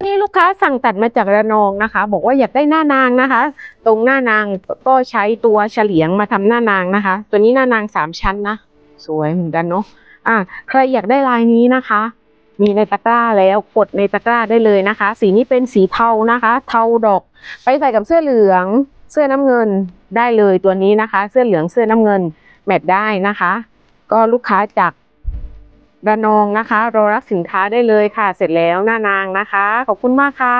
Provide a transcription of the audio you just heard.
นี่ลูกค้าสั่งตัดมาจากระนองนะคะบอกว่าอยากได้หน้านางนะคะตรงหน้านางก็ใช้ตัวเฉลียงมาทำหน้านางนะคะตัวนี้หน้านาง3 ชั้นนะสวยเหมือนกันเนาะใครอยากได้ลายนี้นะคะมีในตะกร้าแล้วกดในตะกร้าได้เลยนะคะสีนี้เป็นสีเทานะคะเทาดอกไปใส่กับเสื้อเหลืองเสื้อน้ำเงินได้เลยตัวนี้นะคะเสื้อเหลืองเสื้อน้ำเงินแมทได้นะคะก็ลูกค้าจากระนองนะคะรอรับสินค้าได้เลยค่ะเสร็จแล้วหน้านางนะคะขอบคุณมากค่ะ